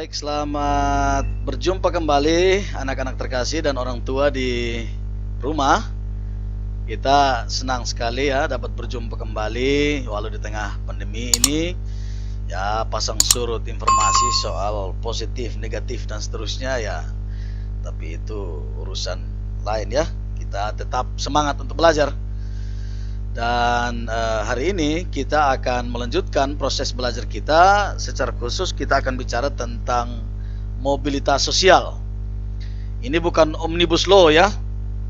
Baik, selamat berjumpa kembali anak-anak terkasih dan orang tua di rumah. Kita senang sekali ya dapat berjumpa kembali walau di tengah pandemi ini. Ya, pasang surut informasi soal positif, negatif dan seterusnya ya. Tapi itu urusan lain ya. Kita tetap semangat untuk belajar. Dan hari ini kita akan melanjutkan proses belajar kita. Secara khusus kita akan bicara tentang mobilitas sosial. Ini bukan omnibus law ya.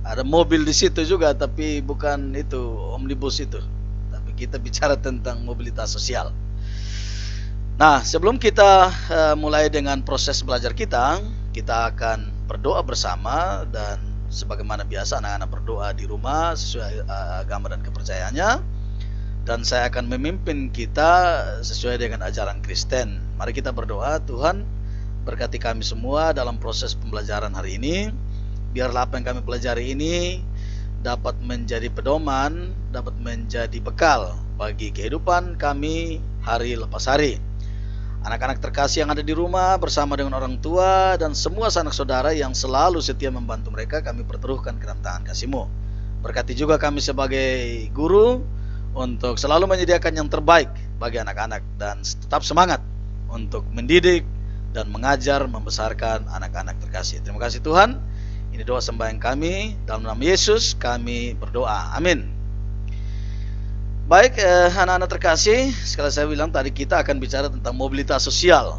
Ada mobil di situ juga, tapi bukan itu omnibus itu. Tapi kita bicara tentang mobilitas sosial. Nah, sebelum kita mulai dengan proses belajar kita akan berdoa bersama. Dan sebagaimana biasa anak-anak berdoa di rumah sesuai agama dan kepercayaannya, dan saya akan memimpin kita sesuai dengan ajaran Kristen. Mari kita berdoa. Tuhan, berkati kami semua dalam proses pembelajaran hari ini. Biarlah apa yang kami pelajari ini dapat menjadi pedoman, dapat menjadi bekal bagi kehidupan kami hari lepas hari. Anak-anak terkasih yang ada di rumah bersama dengan orang tua dan semua sanak saudara yang selalu setia membantu mereka, kami pertaruhkan ke dalam tangan kasih-Mu. Berkati juga kami sebagai guru untuk selalu menyediakan yang terbaik bagi anak-anak dan tetap semangat untuk mendidik dan mengajar membesarkan anak-anak terkasih. Terima kasih Tuhan. Ini doa sembahyang kami dalam nama Yesus kami berdoa. Amin. Baik, anak-anak terkasih, sekali saya bilang tadi kita akan bicara tentang mobilitas sosial,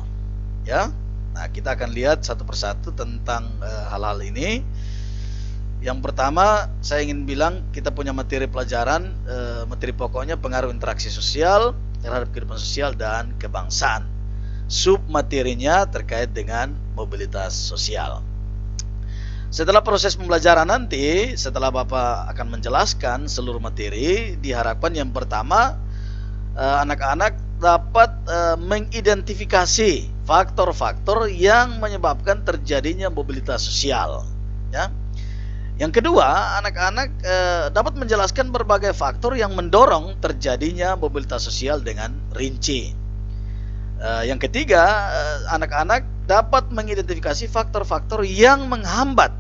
ya. Nah, kita akan lihat satu persatu tentang hal-hal ini. Yang pertama, saya ingin bilang kita punya materi pelajaran, materi pokoknya pengaruh interaksi sosial terhadap kehidupan sosial dan kebangsaan. Sub materinya terkait dengan mobilitas sosial. Setelah proses pembelajaran nanti, setelah Bapak akan menjelaskan seluruh materi, diharapkan yang pertama anak-anak dapat mengidentifikasi faktor-faktor yang menyebabkan terjadinya mobilitas sosial, ya. Yang kedua, anak-anak dapat menjelaskan berbagai faktor yang mendorong terjadinya mobilitas sosial dengan rinci. Yang ketiga, anak-anak dapat mengidentifikasi faktor-faktor yang menghambat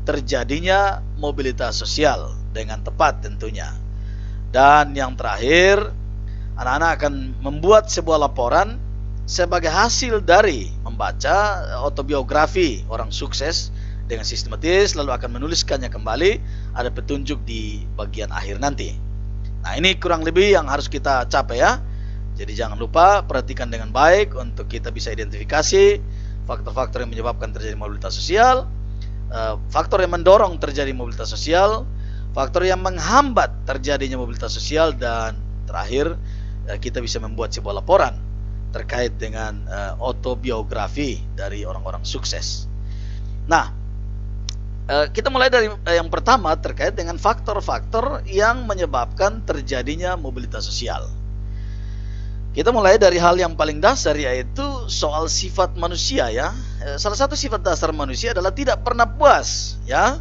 terjadinya mobilitas sosial dengan tepat tentunya. Dan yang terakhir, anak-anak akan membuat sebuah laporan sebagai hasil dari membaca autobiografi orang sukses dengan sistematis, lalu akan menuliskannya kembali. Ada petunjuk di bagian akhir nanti. Nah, ini kurang lebih yang harus kita capai ya. Jadi jangan lupa perhatikan dengan baik untuk kita bisa identifikasi faktor-faktor yang menyebabkan terjadi mobilitas sosial, faktor yang mendorong terjadi mobilitas sosial, faktor yang menghambat terjadinya mobilitas sosial, dan terakhir kita bisa membuat sebuah laporan terkait dengan autobiografi dari orang-orang sukses. Nah, kita mulai dari yang pertama terkait dengan faktor-faktor yang menyebabkan terjadinya mobilitas sosial. Kita mulai dari hal yang paling dasar, yaitu soal sifat manusia ya. Salah satu sifat dasar manusia adalah tidak pernah puas ya.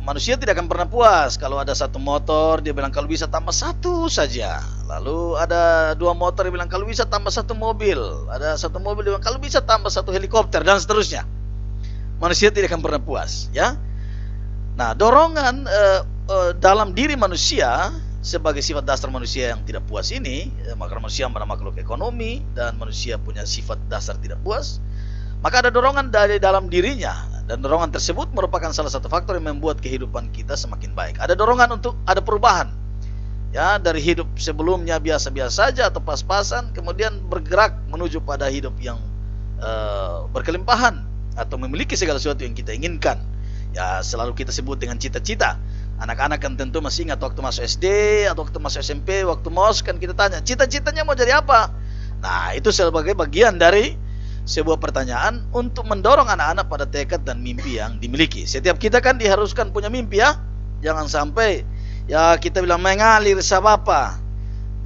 Manusia tidak akan pernah puas. Kalau ada satu motor, dia bilang kalau bisa tambah satu saja. Lalu ada dua motor, dia bilang kalau bisa tambah satu mobil. Ada satu mobil, dia bilang kalau bisa tambah satu helikopter, dan seterusnya. Manusia tidak akan pernah puas ya. Nah, dorongan dalam diri manusia sebagai sifat dasar manusia yang tidak puas ini, maka manusia pada makhluk ekonomi dan manusia punya sifat dasar tidak puas, maka ada dorongan dari dalam dirinya, dan dorongan tersebut merupakan salah satu faktor yang membuat kehidupan kita semakin baik. Ada dorongan untuk ada perubahan ya, dari hidup sebelumnya biasa-biasa saja atau pas-pasan, kemudian bergerak menuju pada hidup yang berkelimpahan atau memiliki segala sesuatu yang kita inginkan. Ya, selalu kita sebut dengan cita-cita. Anak-anak kan tentu masih ingat waktu masuk SD atau waktu masuk SMP, waktu MOS kan kita tanya, cita-citanya mau jadi apa? Nah, itu sebagai bagian dari sebuah pertanyaan untuk mendorong anak-anak pada tekad dan mimpi yang dimiliki. Setiap kita kan diharuskan punya mimpi ya. Jangan sampai ya kita bilang mengalir sa Bapak,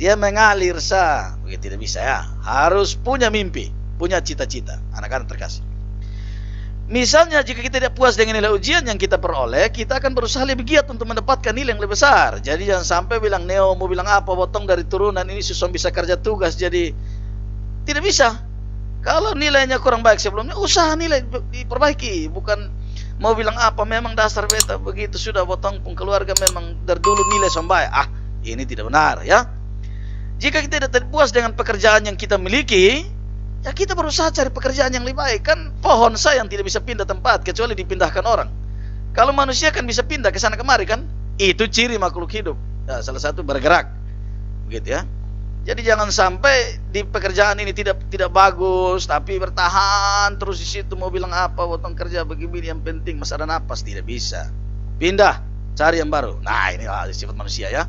dia mengalir sa. Begitu tidak bisa ya. Harus punya mimpi, punya cita-cita, anak-anak terkasih. Misalnya jika kita tidak puas dengan nilai ujian yang kita peroleh, kita akan berusaha lebih giat untuk mendapatkan nilai yang lebih besar. Jadi jangan sampai bilang Neo mau bilang apa, potong dari turunan ini susah bisa kerja tugas, jadi tidak bisa. Kalau nilainya kurang baik sebelumnya, usaha nilai diperbaiki, bukan mau bilang apa memang dasar beta begitu sudah potong pun keluarga memang dari dulu nilai sampai ini tidak benar ya. Jika kita tidak puas dengan pekerjaan yang kita miliki, ya kita berusaha cari pekerjaan yang lebih baik. Kan pohon sayang tidak bisa pindah tempat kecuali dipindahkan orang. Kalau manusia kan bisa pindah ke sana kemari kan? Itu ciri makhluk hidup. Ya, salah satu bergerak. Begitu ya. Jadi jangan sampai di pekerjaan ini tidak bagus tapi bertahan terus di situ mau bilang apa, potong kerja begini yang penting masih ada napas, tidak bisa. Pindah, cari yang baru. Nah, ini sifat manusia ya.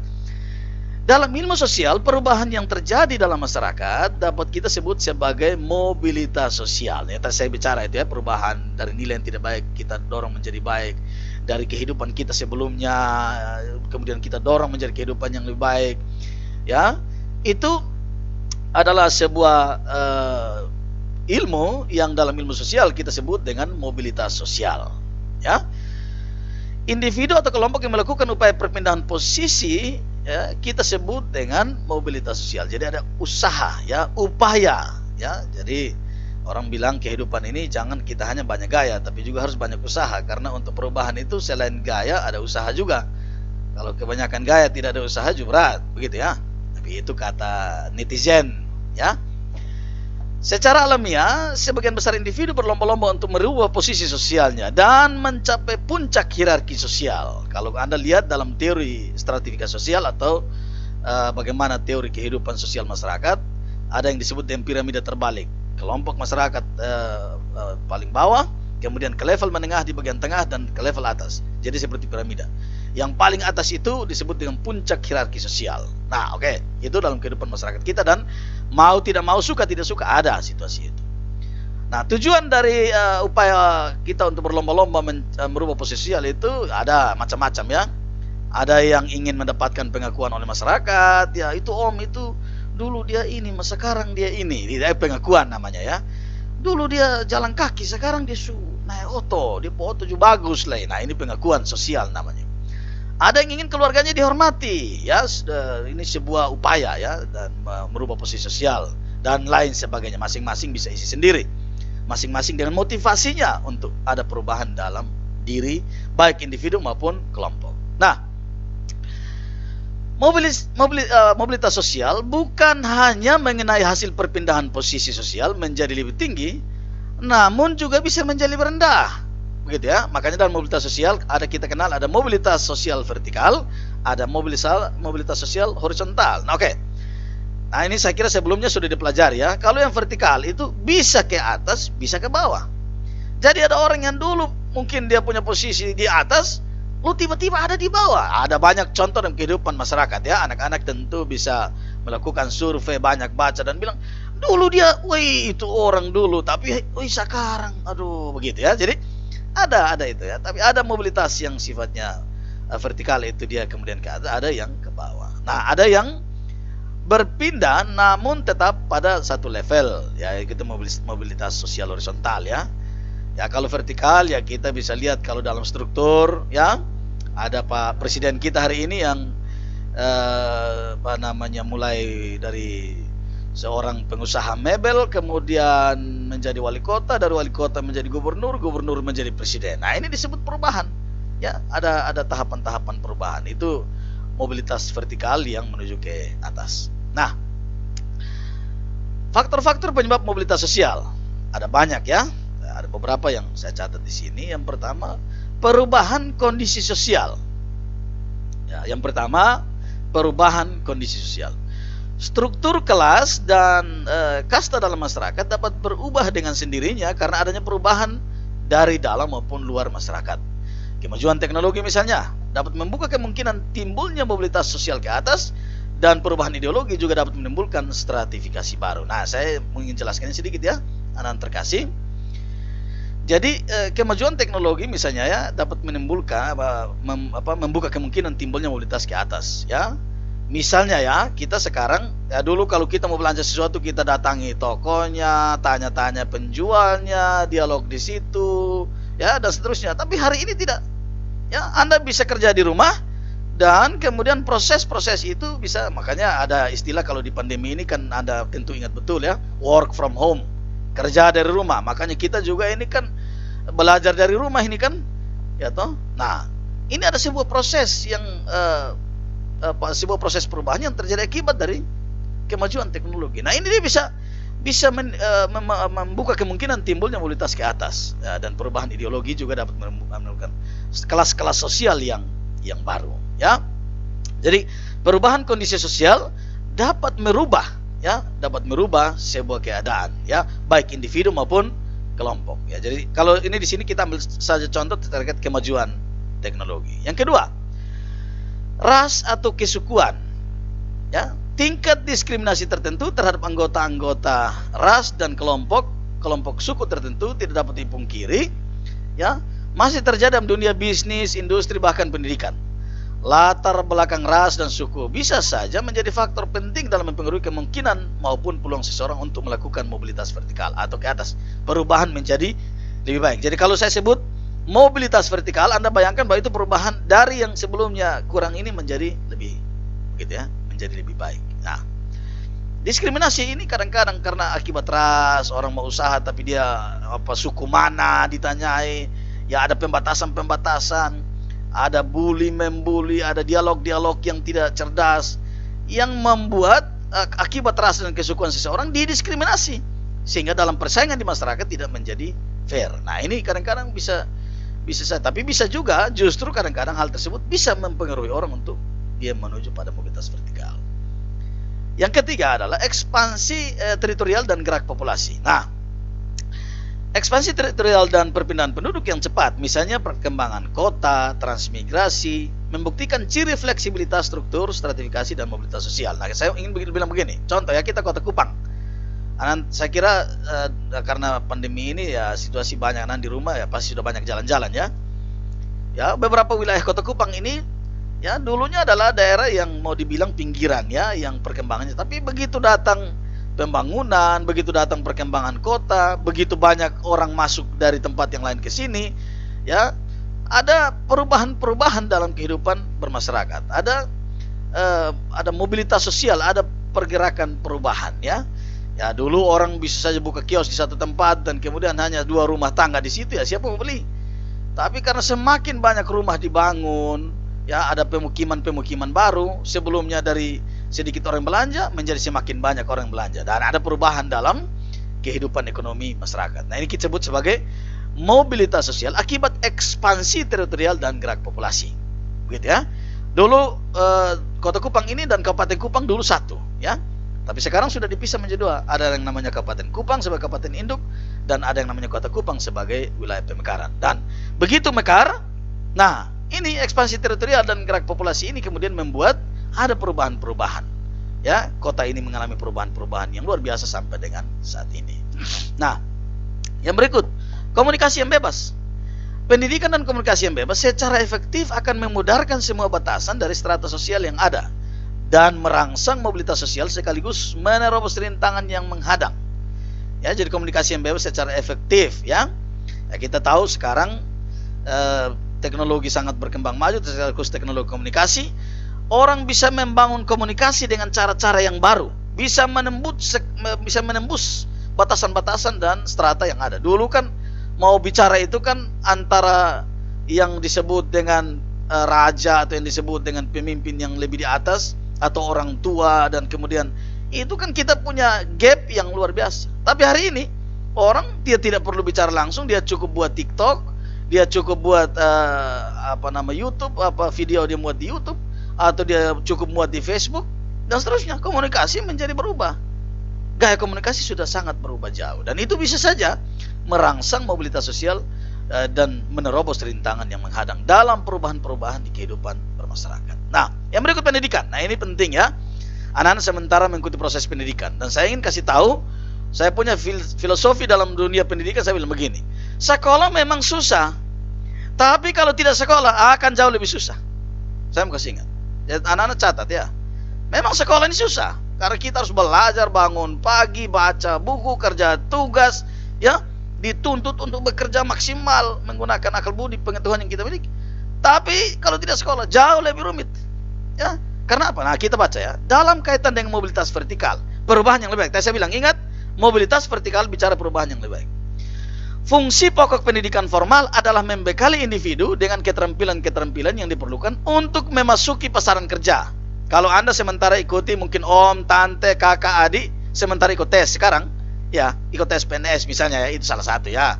Dalam ilmu sosial, perubahan yang terjadi dalam masyarakat dapat kita sebut sebagai mobilitas sosial. Ya, tadi saya bicara itu ya, perubahan dari nilai yang tidak baik kita dorong menjadi baik, dari kehidupan kita sebelumnya kemudian kita dorong menjadi kehidupan yang lebih baik. Ya, itu adalah sebuah ilmu yang dalam ilmu sosial kita sebut dengan mobilitas sosial. Ya, individu atau kelompok yang melakukan upaya perpindahan posisi ya, kita sebut dengan mobilitas sosial. Jadi ada usaha ya, upaya ya. Jadi orang bilang kehidupan ini jangan kita hanya banyak gaya tapi juga harus banyak usaha, karena untuk perubahan itu selain gaya ada usaha juga. Kalau kebanyakan gaya tidak ada usaha juga berat, begitu ya. Tapi itu kata netizen ya. Secara alamiah, sebagian besar individu berlomba-lomba untuk merubah posisi sosialnya dan mencapai puncak hierarki sosial. Kalau Anda lihat dalam teori stratifikasi sosial atau bagaimana teori kehidupan sosial masyarakat, ada yang disebut dengan piramida terbalik. Kelompok masyarakat paling bawah, kemudian ke level menengah di bagian tengah, dan ke level atas. Jadi seperti piramida. Yang paling atas itu disebut dengan puncak hierarki sosial. Nah, oke, itu dalam kehidupan masyarakat kita, dan mau tidak mau, suka tidak suka, ada situasi itu. Nah, tujuan dari upaya kita untuk berlomba-lomba merubah posisi sosial itu ada macam-macam ya. Ada yang ingin mendapatkan pengakuan oleh masyarakat, ya itu om itu dulu dia ini, mas sekarang dia ini, pengakuan namanya ya. Dulu dia jalan kaki, sekarang dia naik oto, dia foto juga bagus lah. Nah, ini pengakuan sosial namanya. Ada yang ingin keluarganya dihormati, ya, ini sebuah upaya ya, dan merubah posisi sosial dan lain sebagainya. Masing-masing bisa isi sendiri, masing-masing dengan motivasinya untuk ada perubahan dalam diri, baik individu maupun kelompok. Nah, mobilitas sosial bukan hanya mengenai hasil perpindahan posisi sosial menjadi lebih tinggi, namun juga bisa menjadi lebih rendah. Begitu ya. Makanya dalam mobilitas sosial kita kenal ada mobilitas sosial vertikal, ada mobilitas sosial horizontal. Nah, oke. Nah, ini saya kira sebelumnya sudah dipelajari ya. Kalau yang vertikal itu bisa ke atas, bisa ke bawah. Jadi ada orang yang dulu mungkin dia punya posisi di atas, lu tiba-tiba ada di bawah. Ada banyak contoh dalam kehidupan masyarakat ya. Anak-anak tentu bisa melakukan survei, banyak baca dan bilang, dulu dia, wih itu orang dulu, tapi wih sekarang, aduh, begitu ya. Jadi ada itu ya, tapi ada mobilitas yang sifatnya vertikal, itu dia kemudian ke atas, ada yang ke bawah. Nah, ada yang berpindah namun tetap pada satu level ya, itu mobilitas sosial horizontal ya. Ya, kalau vertikal ya kita bisa lihat kalau dalam struktur ya, ada Pak Presiden kita hari ini yang mulai dari seorang pengusaha mebel, kemudian menjadi wali kota, dari wali kota menjadi gubernur, gubernur menjadi presiden. Nah, ini disebut perubahan. Ya, ada tahapan-tahapan perubahan. Itu mobilitas vertikal yang menuju ke atas. Nah, faktor-faktor penyebab mobilitas sosial ada banyak ya. Ada beberapa yang saya catat di sini. Yang pertama, perubahan kondisi sosial. Ya, yang pertama, perubahan kondisi sosial. Struktur kelas dan kasta dalam masyarakat dapat berubah dengan sendirinya karena adanya perubahan dari dalam maupun luar masyarakat. Kemajuan teknologi misalnya dapat membuka kemungkinan timbulnya mobilitas sosial ke atas, dan perubahan ideologi juga dapat menimbulkan stratifikasi baru. Nah, saya ingin jelaskan sedikit ya, anak terkasih. Jadi kemajuan teknologi misalnya ya dapat menimbulkan membuka kemungkinan timbulnya mobilitas ke atas ya. Misalnya ya, kita sekarang ya, dulu kalau kita mau belanja sesuatu kita datangi tokonya, tanya-tanya penjualnya, dialog di situ, ya dan seterusnya. Tapi hari ini tidak. Ya, Anda bisa kerja di rumah dan kemudian proses-proses itu bisa, makanya ada istilah kalau di pandemi ini kan Anda tentu ingat betul ya, work from home. kerja dari rumah. Makanya kita juga ini kan belajar dari rumah ini kan, ya toh. Nah, ini ada sebuah proses yang sebuah proses perubahan yang terjadi akibat dari kemajuan teknologi. Nah, ini dia bisa membuka kemungkinan timbulnya mobilitas ke atas, ya, dan perubahan ideologi juga dapat menimbulkan kelas-kelas sosial yang baru, ya. Jadi perubahan kondisi sosial dapat merubah sebuah keadaan, ya, baik individu maupun kelompok, ya. Jadi kalau ini di sini kita ambil saja contoh terkait kemajuan teknologi. Yang kedua, ras atau kesukuan, ya. Tingkat diskriminasi tertentu terhadap anggota-anggota ras dan kelompok suku tertentu tidak dapat dipungkiri, ya, masih terjadi dalam dunia bisnis, industri, bahkan pendidikan. Latar belakang ras dan suku bisa saja menjadi faktor penting dalam mempengaruhi kemungkinan maupun peluang seseorang untuk melakukan mobilitas vertikal atau ke atas, perubahan menjadi lebih baik. Jadi kalau saya sebut mobilitas vertikal, Anda bayangkan bahwa itu perubahan dari yang sebelumnya kurang ini menjadi lebih, begitu ya, menjadi lebih baik. Nah, diskriminasi ini kadang-kadang karena akibat ras, orang mau usaha tapi dia suku mana ditanyai, ya, ada pembatasan, ada membuli, ada dialog-dialog yang tidak cerdas yang membuat akibat ras dan kesukuan seseorang didiskriminasi sehingga dalam persaingan di masyarakat tidak menjadi fair. Nah, ini kadang-kadang bisa saja, tapi bisa juga justru kadang-kadang hal tersebut bisa mempengaruhi orang untuk dia menuju pada mobilitas vertikal. Yang ketiga adalah ekspansi teritorial dan gerak populasi. Nah, ekspansi teritorial dan perpindahan penduduk yang cepat, misalnya perkembangan kota, transmigrasi, membuktikan ciri fleksibilitas struktur, stratifikasi, dan mobilitas sosial. Nah, saya ingin bilang begini, contoh ya, kita Kota Kupang. Saya kira karena pandemi ini ya situasi banyak di rumah ya pasti sudah banyak jalan-jalan ya. Ya, beberapa wilayah Kota Kupang ini ya dulunya adalah daerah yang mau dibilang pinggiran ya, yang perkembangannya, tapi begitu datang pembangunan, begitu datang perkembangan kota, begitu banyak orang masuk dari tempat yang lain ke sini, ya, ada perubahan-perubahan dalam kehidupan bermasyarakat. Ada mobilitas sosial, ada pergerakan perubahan ya. Ya, dulu orang bisa saja buka kios di satu tempat dan kemudian hanya 2 rumah tangga di situ, ya siapa mau beli? Tapi karena semakin banyak rumah dibangun, ya, ada pemukiman baru, sebelumnya dari sedikit orang belanja menjadi semakin banyak orang belanja, dan ada perubahan dalam kehidupan ekonomi masyarakat. Nah, ini kita sebut sebagai mobilitas sosial akibat ekspansi teritorial dan gerak populasi, begitu ya. Dulu Kota Kupang ini dan Kabupaten Kupang dulu satu, ya, tapi sekarang sudah dipisah menjadi 2. Ada yang namanya Kabupaten Kupang sebagai kabupaten induk, dan ada yang namanya Kota Kupang sebagai wilayah pemekaran. Dan begitu mekar, nah, ini ekspansi teritorial dan gerak populasi ini kemudian membuat ada perubahan-perubahan. Ya, kota ini mengalami perubahan-perubahan yang luar biasa sampai dengan saat ini. Nah, yang berikut, komunikasi yang bebas. Pendidikan dan komunikasi yang bebas secara efektif akan memudahkan semua batasan dari strata sosial yang ada dan merangsang mobilitas sosial sekaligus menerobos rintangan yang menghadang. Ya, jadi komunikasi yang bebas secara efektif ya. Ya, kita tahu sekarang teknologi sangat berkembang maju, terkhusus teknologi komunikasi. Orang bisa membangun komunikasi dengan cara-cara yang baru, bisa menembus batasan-batasan dan strata yang ada. Dulu kan mau bicara itu kan antara yang disebut dengan raja atau yang disebut dengan pemimpin yang lebih di atas atau orang tua, dan kemudian itu kan kita punya gap yang luar biasa. Tapi hari ini orang dia tidak perlu bicara langsung, dia cukup buat TikTok, dia cukup buat YouTube, video dia muat di YouTube, atau dia cukup muat di Facebook, dan seterusnya. Komunikasi menjadi berubah. Gaya komunikasi sudah sangat berubah jauh, dan itu bisa saja merangsang mobilitas sosial dan menerobos rintangan yang menghadang dalam perubahan-perubahan di kehidupan bermasyarakat. Nah, yang berikut pendidikan. Nah, ini penting ya. Anak-anak sementara mengikuti proses pendidikan, dan saya ingin kasih tahu, saya punya filosofi dalam dunia pendidikan. Saya bilang begini, sekolah memang susah, tapi kalau tidak sekolah akan jauh lebih susah. Saya mau kasih ingat, anak-anak catat ya, memang sekolah ini susah karena kita harus belajar, bangun pagi, baca buku, kerja tugas, ya, dituntut untuk bekerja maksimal menggunakan akal budi, pengetahuan yang kita miliki. Tapi kalau tidak sekolah jauh lebih rumit, ya. Karena apa? Nah, kita baca ya, dalam kaitan dengan mobilitas vertikal, perubahan yang lebih baik. Saya bilang, ingat, Mobilitas vertikal bicara perubahan yang lebih baik. Fungsi pokok pendidikan formal adalah membekali individu dengan keterampilan-keterampilan yang diperlukan untuk memasuki pasaran kerja. Kalau Anda sementara ikuti mungkin om, tante, kakak, adik, sementara ikut tes sekarang, ya ikut tes PNS misalnya, ya itu salah satu ya.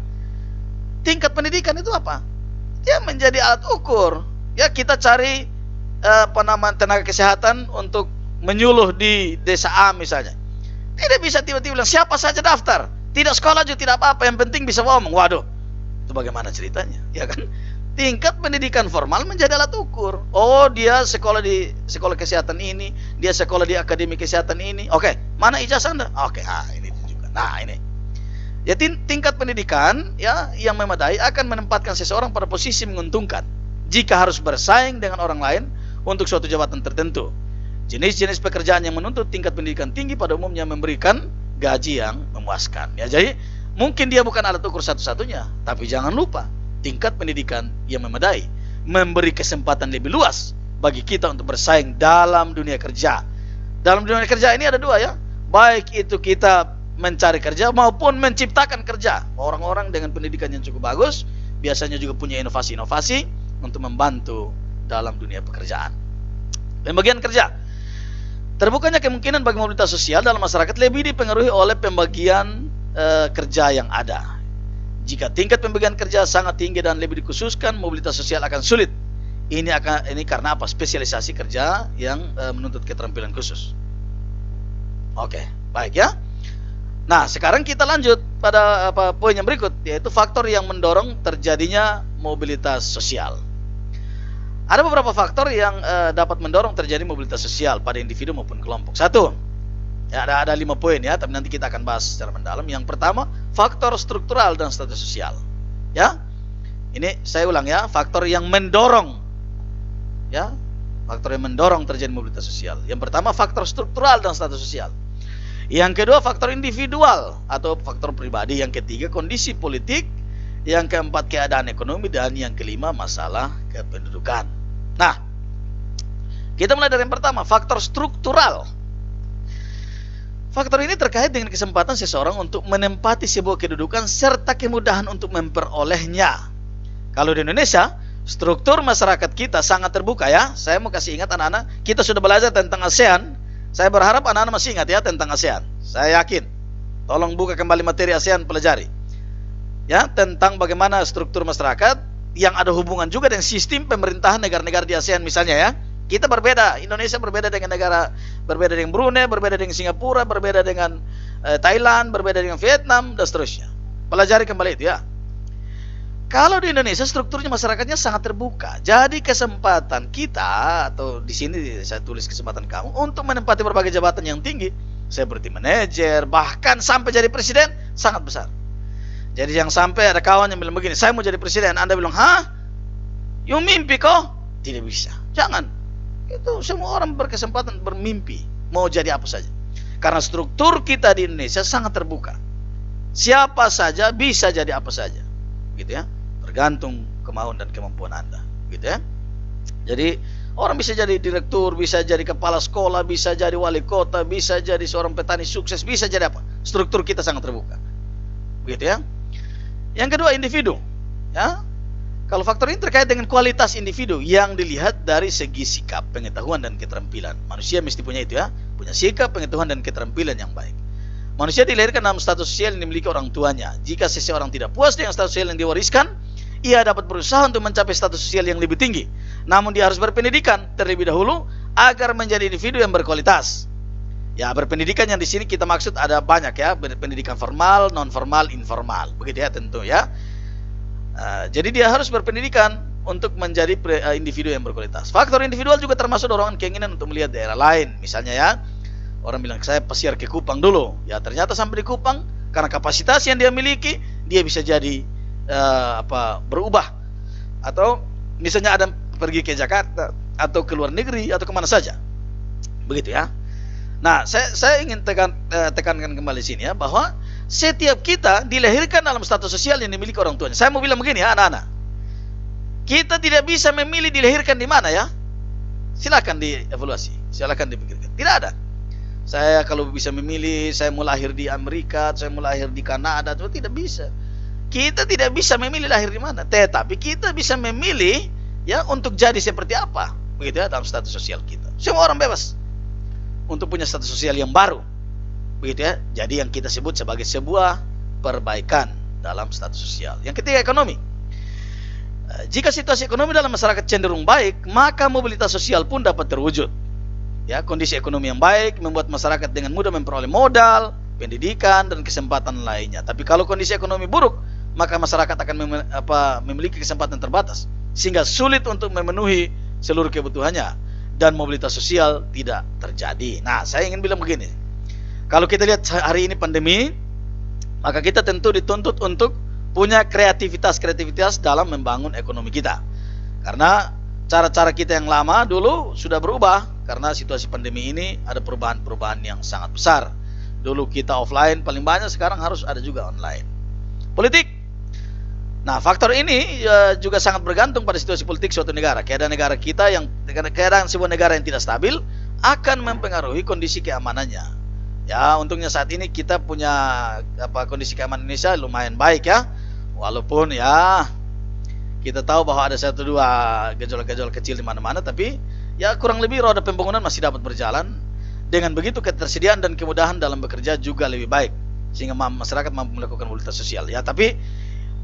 Tingkat pendidikan itu apa? Ya menjadi alat ukur. Ya kita cari tenaga kesehatan untuk menyuluh di desa A misalnya. Tidak bisa tiba-tiba bilang siapa saja daftar. Tidak sekolah juga tidak apa-apa, yang penting bisa ngomong. Waduh, itu bagaimana ceritanya? Ya kan? Tingkat pendidikan formal menjadi alat ukur. Oh, dia sekolah di sekolah kesehatan ini, dia sekolah di akademi kesehatan ini. Oke, mana ijazah Anda? Oke, ini tunjukkan. Nah, ini. Ya tingkat pendidikan ya yang memadai akan menempatkan seseorang pada posisi menguntungkan jika harus bersaing dengan orang lain untuk suatu jabatan tertentu. Jenis-jenis pekerjaan yang menuntut tingkat pendidikan tinggi pada umumnya memberikan gaji yang memuaskan. Ya, jadi mungkin dia bukan alat ukur satu-satunya, tapi jangan lupa tingkat pendidikan yang memadai memberi kesempatan lebih luas bagi kita untuk bersaing dalam dunia kerja. Dalam dunia kerja ini ada dua ya, baik itu kita mencari kerja maupun menciptakan kerja. Orang-orang dengan pendidikan yang cukup bagus biasanya juga punya inovasi-inovasi untuk membantu dalam dunia pekerjaan. Pembagian kerja. Terbukanya kemungkinan bagi mobilitas sosial dalam masyarakat lebih dipengaruhi oleh pembagian kerja yang ada. Jika tingkat pembagian kerja sangat tinggi dan lebih dikhususkan, mobilitas sosial akan sulit. Ini karena apa? Spesialisasi kerja yang menuntut keterampilan khusus. Oke, baik ya. Nah, sekarang kita lanjut pada poin yang berikut, yaitu faktor yang mendorong terjadinya mobilitas sosial. Ada beberapa faktor yang dapat mendorong terjadi mobilitas sosial pada individu maupun kelompok. Satu, ya ada 5 poin ya, tapi nanti kita akan bahas secara mendalam. Yang pertama, faktor struktural dan status sosial. Ya, ini saya ulang ya, faktor yang mendorong, ya, faktor yang mendorong terjadi mobilitas sosial. Yang pertama, faktor struktural dan status sosial. Yang kedua, faktor individual atau faktor pribadi. Yang ketiga, kondisi politik. Yang keempat, keadaan ekonomi. Dan yang kelima, masalah kependudukan. Nah, kita mulai dari yang pertama, faktor struktural. Faktor ini terkait dengan kesempatan seseorang untuk menempati sebuah kedudukan serta kemudahan untuk memperolehnya. Kalau di Indonesia, struktur masyarakat kita sangat terbuka ya. Saya mau kasih ingat anak-anak, kita sudah belajar tentang ASEAN. Saya berharap anak-anak masih ingat ya tentang ASEAN. Saya yakin. Tolong buka kembali materi ASEAN, pelajari. Ya, tentang bagaimana struktur masyarakat yang ada hubungan juga dengan sistem pemerintahan negara-negara di ASEAN misalnya ya. Kita berbeda, Indonesia berbeda dengan negara, berbeda dengan Brunei, berbeda dengan Singapura, berbeda dengan Thailand, berbeda dengan Vietnam dan seterusnya. Pelajari kembali itu ya. Kalau di Indonesia strukturnya masyarakatnya sangat terbuka. Jadi kesempatan kita, atau di sini saya tulis kesempatan kamu untuk menempati berbagai jabatan yang tinggi, seperti manajer, bahkan sampai jadi presiden, sangat besar. Jadi yang sampai ada kawan yang bilang begini, saya mau jadi presiden. Anda bilang, hah? You mimpi kok? Tidak bisa. Jangan. Itu semua orang berkesempatan bermimpi mau jadi apa saja. Karena struktur kita di Indonesia sangat terbuka. Siapa saja bisa jadi apa saja. Gitu ya. Tergantung kemauan dan kemampuan Anda. Gitu ya. Jadi orang bisa jadi direktur, bisa jadi kepala sekolah, bisa jadi wali kota, bisa jadi seorang petani sukses, bisa jadi apa. Struktur kita sangat terbuka. Begitu ya. Yang kedua, individu. Ya, kalau faktor ini terkait dengan kualitas individu yang dilihat dari segi sikap, pengetahuan dan keterampilan. Manusia mesti punya itu ya, punya sikap, pengetahuan dan keterampilan yang baik. Manusia dilahirkan dalam status sosial yang dimiliki orang tuanya. Jika seseorang tidak puas dengan status sosial yang diwariskan, ia dapat berusaha untuk mencapai status sosial yang lebih tinggi. Namun dia harus berpendidikan terlebih dahulu agar menjadi individu yang berkualitas. Ya, berpendidikan yang di sini kita maksud ada banyak ya, pendidikan formal, non formal, informal, begitu ya tentu ya. Jadi dia harus berpendidikan untuk menjadi individu yang berkualitas. Faktor individual juga termasuk dorongan keinginan untuk melihat daerah lain. Misalnya ya, orang bilang saya pesiar ke Kupang dulu. Ya ternyata sampai di Kupang karena kapasitas yang dia miliki, dia bisa jadi berubah. Atau misalnya ada pergi ke Jakarta atau ke luar negeri atau kemana saja. Begitu ya. Nah, saya ingin tekankan kembali sini ya, bahwa setiap kita dilahirkan dalam status sosial yang dimiliki orang tuanya. Saya mau bilang begini ya anak-anak, kita tidak bisa memilih dilahirkan di mana ya. Silakan dievaluasi, silakan dipikirkan. Tidak ada. Saya kalau bisa memilih, saya mau lahir di Amerika, saya mau lahir di Kanada, itu tidak bisa. Kita tidak bisa memilih lahir di mana, tetapi kita bisa memilih ya untuk jadi seperti apa, begitu ya, dalam status sosial kita. Semua orang bebas untuk punya status sosial yang baru, begitu ya. Jadi yang kita sebut sebagai sebuah perbaikan dalam status sosial. Yang ketiga, ekonomi. Jika situasi ekonomi dalam masyarakat cenderung baik, maka mobilitas sosial pun dapat terwujud. Ya, kondisi ekonomi yang baik membuat masyarakat dengan mudah memperoleh modal, pendidikan, dan kesempatan lainnya. Tapi kalau kondisi ekonomi buruk, maka masyarakat akan memiliki kesempatan terbatas, sehingga sulit untuk memenuhi seluruh kebutuhannya, dan mobilitas sosial tidak terjadi. Nah, saya ingin bilang begini, kalau kita lihat hari ini pandemi, maka kita tentu dituntut untuk punya kreativitas dalam membangun ekonomi kita. Karena cara-cara kita yang lama dulu sudah berubah, karena situasi pandemi ini ada perubahan-perubahan yang sangat besar. Dulu kita offline paling banyak, sekarang harus ada juga online. Politik. Nah, faktor ini juga sangat bergantung pada situasi politik suatu negara. Keadaan negara kita keadaan sebuah negara yang tidak stabil akan mempengaruhi kondisi keamanannya. Ya, untungnya saat ini kita punya kondisi keamanan Indonesia lumayan baik ya. Walaupun ya kita tahu bahwa ada satu dua gejolak-gejolak kecil di mana-mana, tapi ya kurang lebih roda pembangunan masih dapat berjalan. Dengan begitu ketersediaan dan kemudahan dalam bekerja juga lebih baik, sehingga masyarakat mampu melakukan mobilitas sosial. Ya, tapi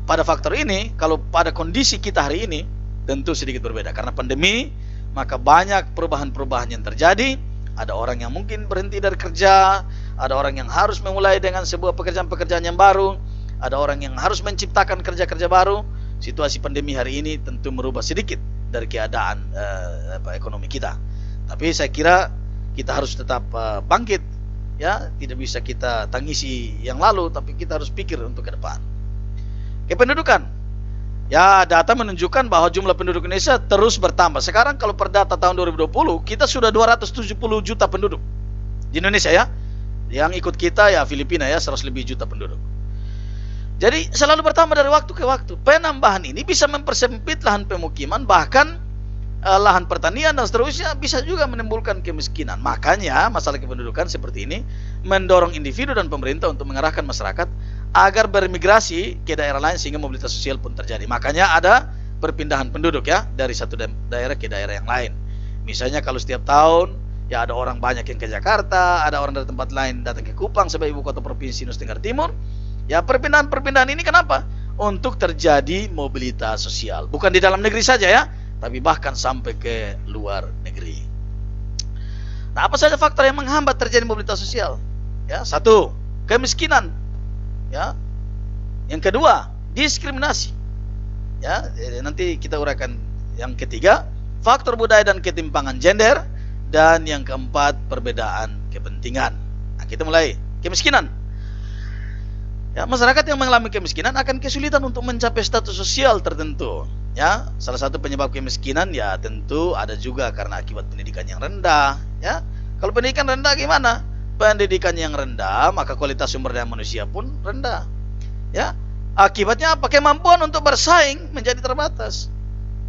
pada faktor ini, kalau pada kondisi kita hari ini, tentu sedikit berbeda. Karena pandemi, maka banyak perubahan-perubahan yang terjadi. Ada orang yang mungkin berhenti dari kerja, ada orang yang harus memulai dengan sebuah pekerjaan-pekerjaan yang baru, ada orang yang harus menciptakan kerja-kerja baru. Situasi pandemi hari ini tentu merubah sedikit dari keadaan ekonomi kita. Tapi saya kira kita harus tetap bangkit, ya, tidak bisa kita tangisi yang lalu, tapi kita harus pikir untuk ke depan. Kependudukan. Ya, data menunjukkan bahwa jumlah penduduk Indonesia terus bertambah. Sekarang kalau per data tahun 2020, kita sudah 270 juta penduduk di Indonesia ya. Yang ikut kita ya Filipina ya, 100 lebih juta penduduk. Jadi selalu bertambah dari waktu ke waktu. Penambahan ini bisa mempersempit lahan pemukiman, bahkan lahan pertanian dan seterusnya, bisa juga menimbulkan kemiskinan. Makanya masalah kependudukan seperti ini mendorong individu dan pemerintah untuk mengarahkan masyarakat agar bermigrasi ke daerah lain, sehingga mobilitas sosial pun terjadi. Makanya ada perpindahan penduduk ya, dari satu daerah ke daerah yang lain. Misalnya kalau setiap tahun ya ada orang banyak yang ke Jakarta, ada orang dari tempat lain datang ke Kupang sebagai ibu kota provinsi Nusa Tenggara Timur. Ya, perpindahan ini kenapa? Untuk terjadi mobilitas sosial. Bukan di dalam negeri saja ya, tapi bahkan sampai ke luar negeri. Nah, apa saja faktor yang menghambat terjadi mobilitas sosial? Ya, satu, kemiskinan. Ya. Yang kedua, diskriminasi. Ya, nanti kita uraikan. Yang ketiga, faktor budaya dan ketimpangan gender. Dan yang keempat, perbedaan kepentingan. Nah, kita mulai. Kemiskinan. Ya, masyarakat yang mengalami kemiskinan akan kesulitan untuk mencapai status sosial tertentu. Ya, salah satu penyebab kemiskinan ya tentu ada juga karena akibat pendidikan yang rendah. Ya, kalau pendidikan rendah gimana? Pendidikan yang rendah, maka kualitas sumber daya manusia pun rendah. Ya, akibatnya apa? Kemampuan untuk bersaing menjadi terbatas.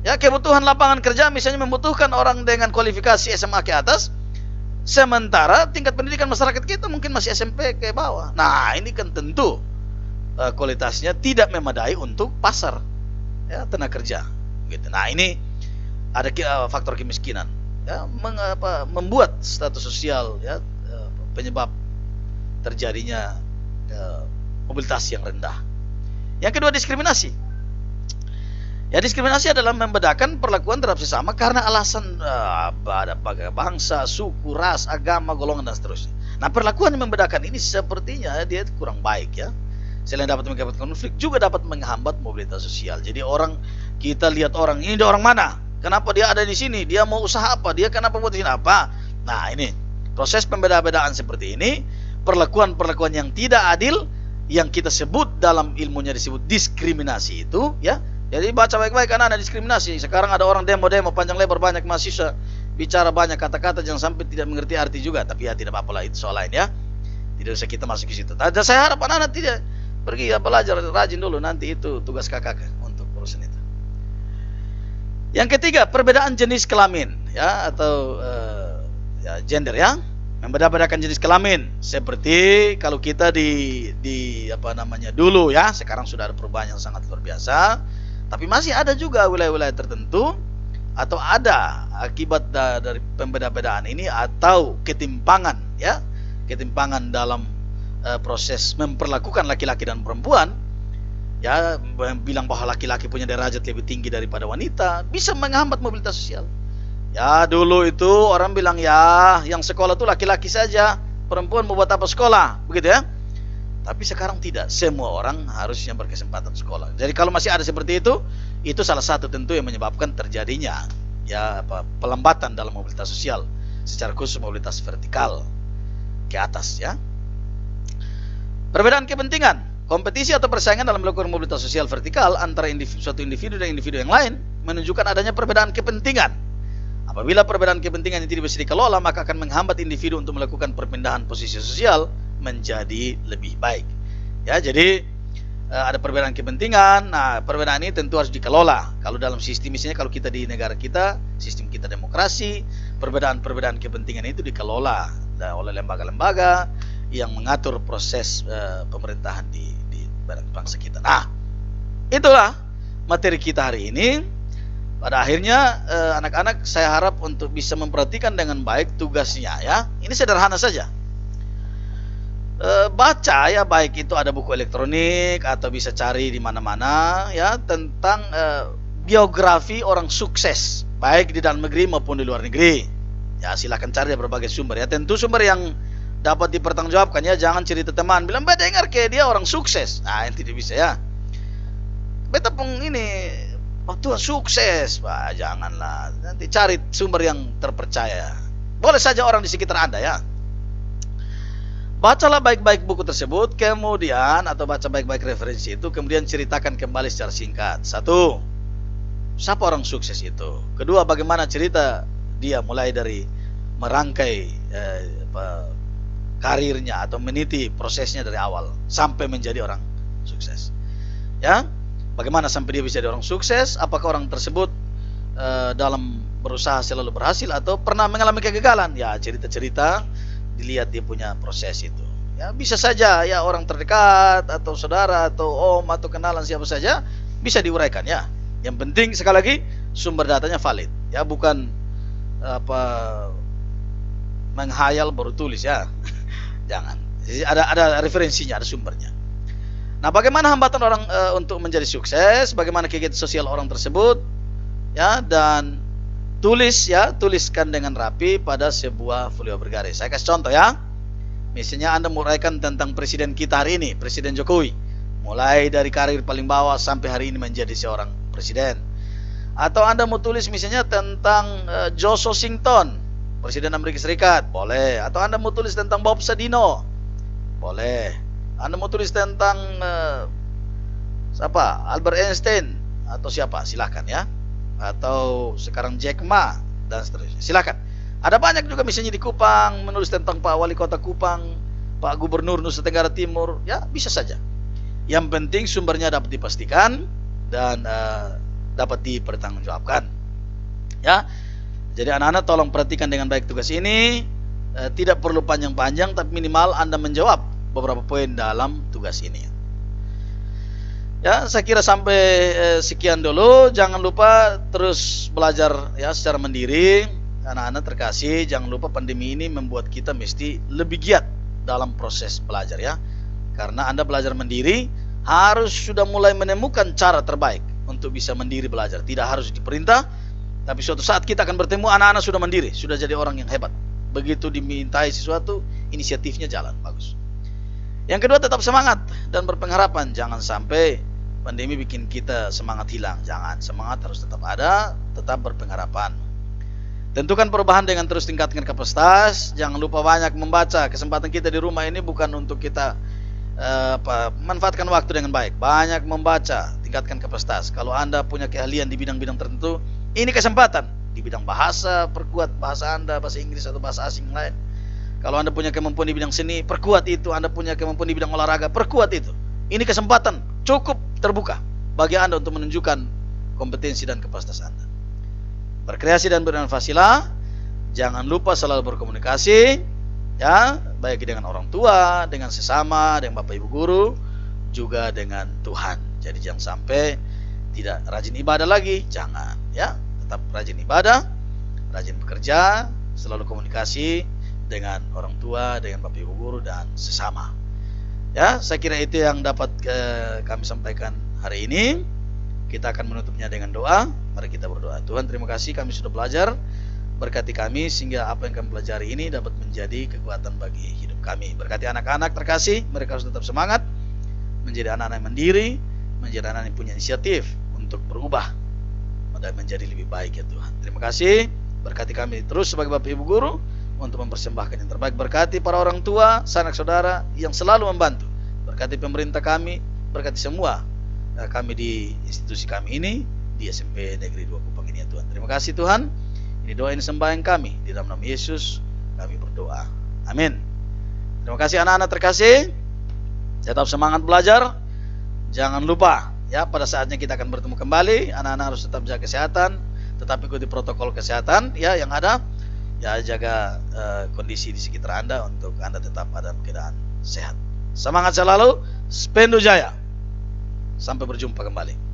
Ya, kebutuhan lapangan kerja misalnya membutuhkan orang dengan kualifikasi SMA ke atas, sementara tingkat pendidikan masyarakat kita mungkin masih SMP ke bawah. Nah, ini kan tentu kualitasnya tidak memadai untuk pasar ya tenaga kerja gitu. Nah, ini ada faktor kemiskinan ya, membuat status sosial ya, penyebab terjadinya mobilitas yang rendah. Yang kedua, diskriminasi. Ya, diskriminasi adalah membedakan perlakuan terhadap sesama karena alasan bangsa, suku, ras, agama, golongan dan seterusnya. Nah, perlakuan yang membedakan ini sepertinya dia kurang baik ya. Selain dapat mengakibatkan konflik, juga dapat menghambat mobilitas sosial. Jadi kita lihat orang ini, dia orang mana? Kenapa dia ada di sini? Dia mau usaha apa? Dia kenapa buat di sini apa? Nah, ini proses pembeda-bedaan seperti ini, perlakuan-perlakuan yang tidak adil, yang kita sebut dalam ilmunya disebut diskriminasi itu, ya. Jadi baca baik-baik, karena ada diskriminasi. Sekarang ada orang demo-demo panjang lebar, banyak mahasiswa bicara banyak kata-kata jangan sampai tidak mengerti arti juga. Tapi ya tidak apa-apa lah, itu soal lain ya. Tidak usah kita masuk ke situ. Saya harap anak-anak tidak pergi ya, belajar rajin dulu, nanti itu tugas kakak untuk urusan itu. Yang ketiga, perbedaan jenis kelamin ya, atau ya, gender ya. Membeda-bedakan jenis kelamin, seperti kalau kita di apa namanya dulu ya, sekarang sudah ada perubahan yang sangat luar biasa, tapi masih ada juga wilayah-wilayah tertentu atau ada akibat dari pembeda-bedaan ini atau ketimpangan ya, ketimpangan dalam proses memperlakukan laki-laki dan perempuan ya, bilang bahwa laki-laki punya derajat lebih tinggi daripada wanita, bisa menghambat mobilitas sosial. Ya dulu itu orang bilang ya yang sekolah itu laki-laki saja, perempuan mau buat apa sekolah, begitu ya. Tapi sekarang tidak, semua orang harusnya berkesempatan sekolah. Jadi kalau masih ada seperti itu salah satu tentu yang menyebabkan terjadinya ya pelambatan dalam mobilitas sosial, secara khusus mobilitas vertikal ke atas ya. Perbedaan kepentingan, kompetisi atau persaingan dalam melakukan mobilitas sosial vertikal antara suatu individu dan individu yang lain menunjukkan adanya perbedaan kepentingan. Apabila perbedaan kepentingan yang tidak bisa dikelola, maka akan menghambat individu untuk melakukan perpindahan posisi sosial menjadi lebih baik. Ya, jadi ada perbedaan kepentingan. Nah, perbedaan ini tentu harus dikelola. Kalau dalam sistem, misalnya kalau kita di negara kita, sistem kita demokrasi, perbedaan-perbedaan kepentingan itu dikelola oleh lembaga-lembaga yang mengatur proses pemerintahan di bangsa kita. Nah, itulah materi kita hari ini. Pada akhirnya anak-anak saya harap untuk bisa memperhatikan dengan baik tugasnya ya. Ini sederhana saja. Baca ya, baik itu ada buku elektronik atau bisa cari di mana-mana ya tentang biografi orang sukses baik di dalam negeri maupun di luar negeri. Ya silahkan cari berbagai sumber ya. Tentu sumber yang dapat dipertanggungjawabkan ya. Jangan cerita teman bilang dengar kayak dia orang sukses. Nah ini tidak bisa ya. Beta pun ini waktu sukses, Pak, janganlah. Nanti cari sumber yang terpercaya. Boleh saja orang di sekitar Anda ya. Bacalah baik-baik buku tersebut, kemudian atau baca baik-baik referensi itu, kemudian ceritakan kembali secara singkat. Satu, siapa orang sukses itu? Kedua, bagaimana cerita dia mulai dari merangkai karirnya atau meniti prosesnya dari awal sampai menjadi orang sukses. Ya. Bagaimana sampai dia bisa jadi orang sukses? Apakah orang tersebut dalam berusaha selalu berhasil atau pernah mengalami kegagalan? Ya cerita-cerita, dilihat dia punya proses itu. Ya bisa saja ya orang terdekat atau saudara atau om atau kenalan siapa saja bisa diuraikan ya. Yang penting sekali lagi sumber datanya valid. Ya bukan menghayal baru tulis ya. Jangan. Jadi ada referensinya, ada sumbernya. Nah, bagaimana hambatan orang untuk menjadi sukses? Bagaimana kegiatan sosial orang tersebut? Ya, dan tuliskan dengan rapi pada sebuah folio bergaris. Saya kasih contoh ya. Misalnya Anda menguraikan tentang presiden kita hari ini, Presiden Jokowi. Mulai dari karir paling bawah sampai hari ini menjadi seorang presiden. Atau Anda mau tulis misalnya tentang George Washington, Presiden Amerika Serikat, boleh. Atau Anda mau tulis tentang Bob Sadino, boleh. Anda mau tulis tentang Albert Einstein atau siapa, silakan ya. Atau sekarang Jack Ma dan seterusnya, silakan. Ada banyak juga misalnya di Kupang menulis tentang Pak Wali Kota Kupang, Pak Gubernur Nusa Tenggara Timur, ya bisa saja. Yang penting sumbernya dapat dipastikan dan dapat dipertanggungjawabkan. Ya. Jadi anak-anak tolong perhatikan dengan baik tugas ini. Tidak perlu panjang-panjang, tapi minimal Anda menjawab beberapa poin dalam tugas ini. Ya, saya kira sampai sekian dulu. Jangan lupa terus belajar ya secara mandiri. Anak-anak terkasih, jangan lupa pandemi ini membuat kita mesti lebih giat dalam proses belajar ya. Karena Anda belajar mandiri harus sudah mulai menemukan cara terbaik untuk bisa mandiri belajar. Tidak harus diperintah, tapi suatu saat kita akan bertemu anak-anak sudah mandiri, sudah jadi orang yang hebat. Begitu dimintai sesuatu, inisiatifnya jalan bagus. Yang kedua, tetap semangat dan berpengharapan. Jangan sampai pandemi bikin kita semangat hilang. Jangan, semangat harus tetap ada, tetap berpengharapan. Tentukan perubahan dengan terus tingkatkan kapasitas. Jangan lupa banyak membaca. Kesempatan kita di rumah ini bukan untuk kita manfaatkan waktu dengan baik. Banyak membaca, tingkatkan kapasitas. Kalau Anda punya keahlian di bidang-bidang tertentu, ini kesempatan. Di bidang bahasa, perkuat bahasa Anda, bahasa Inggris atau bahasa asing lain. Kalau Anda punya kemampuan di bidang seni, perkuat itu. Anda punya kemampuan di bidang olahraga, perkuat itu. Ini kesempatan cukup terbuka bagi Anda untuk menunjukkan kompetensi dan kapasitas Anda. Berkreasi dan berinovasilah. Jangan lupa selalu berkomunikasi. Ya, baik dengan orang tua, dengan sesama, dengan Bapak Ibu guru, juga dengan Tuhan. Jadi jangan sampai tidak rajin ibadah lagi, jangan ya. Tetap rajin ibadah, rajin bekerja, selalu komunikasi dengan orang tua, dengan Bapak Ibu guru dan sesama. Ya, saya kira itu yang dapat kami sampaikan hari ini. Kita akan menutupnya dengan doa. Mari kita berdoa. Tuhan, terima kasih kami sudah belajar. Berkati kami sehingga apa yang kami pelajari ini dapat menjadi kekuatan bagi hidup kami. Berkati anak-anak terkasih, mereka harus tetap semangat, menjadi anak-anak yang mandiri, menjadi anak yang punya inisiatif untuk berubah dan menjadi lebih baik ya Tuhan. Terima kasih. Berkati kami terus sebagai Bapak Ibu guru untuk mempersembahkan yang terbaik. Berkati para orang tua, sanak saudara yang selalu membantu. Berkati pemerintah kami, berkati semua kami di institusi kami ini, di SMP Negeri 2 Kupang ini ya Tuhan. Terima kasih Tuhan. Ini doa ini sembahyang kami di dalam nama Yesus kami berdoa. Amin. Terima kasih anak-anak terkasih. Tetap semangat belajar. Jangan lupa ya, pada saatnya kita akan bertemu kembali. Anak-anak harus tetap jaga kesehatan, tetap ikuti protokol kesehatan ya yang ada. Ya, jaga kondisi di sekitar Anda untuk Anda tetap dalam keadaan sehat. Semangat selalu, Spendo Jaya. Sampai berjumpa kembali.